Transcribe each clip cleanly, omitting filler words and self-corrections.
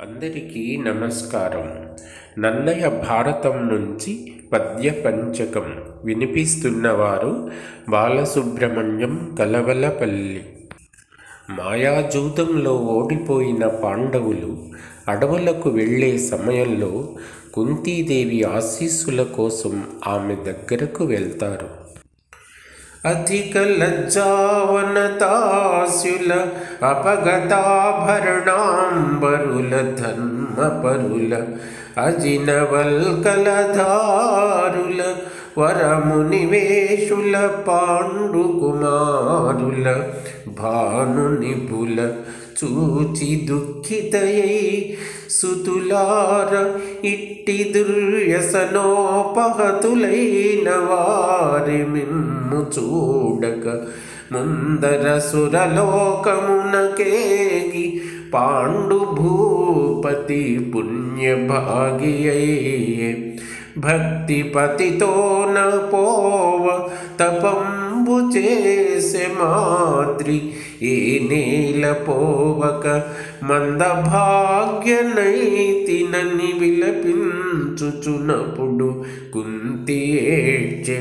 అందరికీ నమస్కారం. నన్నయ భారతం నుంచి పద్య పంచకం వినిపిస్తున్నవారు బాలసుబ్రహ్మణ్యం కలవలపల్లి. మాయాజూతంలో ఓడిపోయిన పాండవులు అడవులకు వెళ్ళే సమయంలో కుంతీదేవి ఆశీస్సుల కోసం ఆమె దగ్గరకు వెళ్తారు. అధిక లజ్జావనతాస్యుల అపగతాభరణాంబరుల ధర్మపరుల అజినవల్కలధారుల వరమునివేశుల పాండుకుమారుల భానునిపుల చూచి దుఃఖితయై సుతులార ఇట్టి దుర్వ్యసనోపహతులైన వారి మిమ్ము చూడక ముందర సురలోకమునకేగి పాండు భూపతి పుణ్యభాగియే భక్తిపతితోన పోవ తపంబు చేసే మాద్రి ఏ నేల పోవక మందభాగ్యనైతినని విలపించుచునప్పుడు కుంతి ఏడ్చె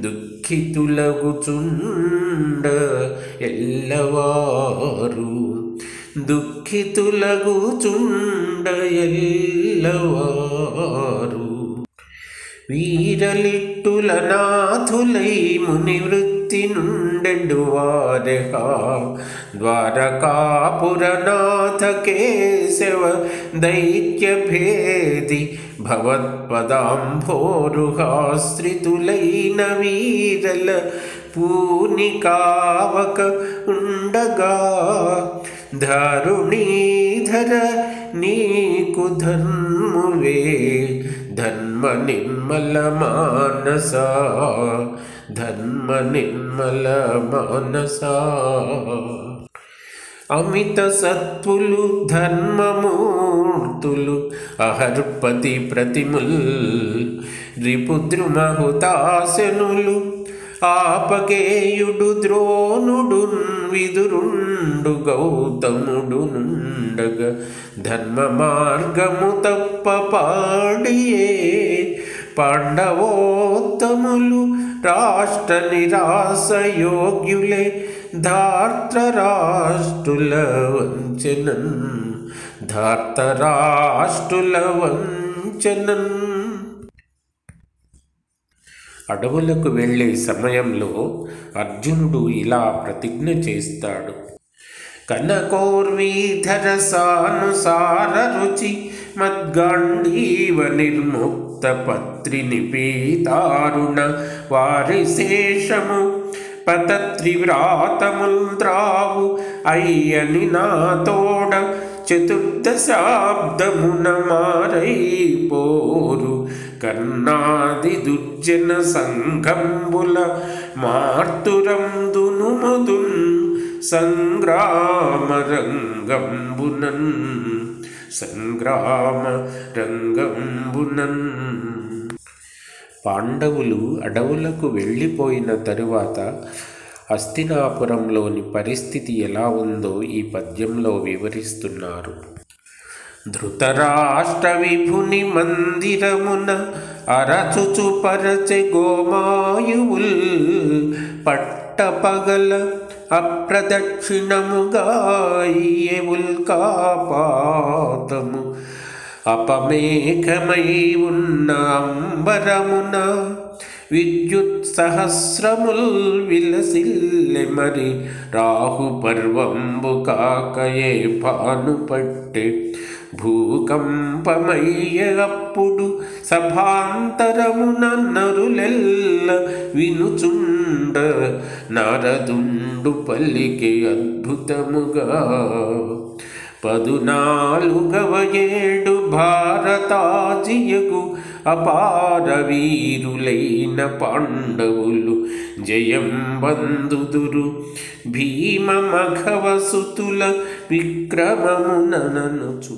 దుఃఖితులగుచుండ ఎల్లవారు దుఃఖితులగుచుండ ఎల్లవారు వీరలిట్టుల నాథులై మునివృత్తి నుండెడు వారెహా ద్వారకాపురనాథ కేశవ దైత్య భేది భవత్పదాంభోరుహాశ్రితులైన వీరల పూనికావక ఉండగా ధారుణీధర నీకు ధర్మువే ధర్మ నిర్మల మానస ధర్మ నిర్మల మానస అమిత సత్తులు ధర్మమూర్తులు అహర్పతి ప్రతిముల్ రిపుద్రుమహుతాసనులు ఆపకేయుడు ద్రోణుడు విదురుండు గౌతముడు నుండగ ధర్మ మార్గము తప్ప పాడియే పాండవోత్తములు రాష్ట్ర నిరాశ యోగ్యులే ధార్తరాష్ట్రుల వంచనన్ ధార్తరాష్ట్రుల వంచనన్. అడవులకు వెళ్ళే సమయంలో అర్జునుడు ఇలా ప్రతిజ్ఞ చేస్తాడు. కనకోర్వీధర సానుసార రుచి మద్గాంధీవ నిర్ముక్త పత్రి నిపీతారుణ వారి శేషము పతత్రివ్రాతముల్ద్రావు అయ్యని నాతోడ చతుర్దశాబ్దమున మారైపోరు కర్ణాది దుర్జన సంఘంబుల మార్తురందును మధున్ సంగ్రామ రంగంబునన్ సంగ్రామ రంగంబునన్. పాండవులు అడవులకు వెళ్ళిపోయిన తరువాత హస్తినాపురంలోని పరిస్థితి ఎలా ఉందో ఈ పద్యంలో వివరిస్తున్నారు. ధృతరాష్ట్ర విభుని మందిరమున అరచుచు పరచె గోమాయువుల్ పట్టపగల అప్రదక్షిణముగాయ ఉల్కాపాతము అపమేఘమై ఉన్న అంబరమున విద్యుత్ సహస్రముల్ విలసిల్లె మరి రాహు పర్వంబు కాకయే భాను పట్టె భూకంపమయ్య అప్పుడు సభాంతరమున నరులెల్ల వినుచుండ నారదుండు పల్లికి అద్భుతముగా 14 భారతాజియకు అపార వీరులైన పాండవులు జయం బందుదురు భీమ మఘవసుతుల విక్రమమునను చూ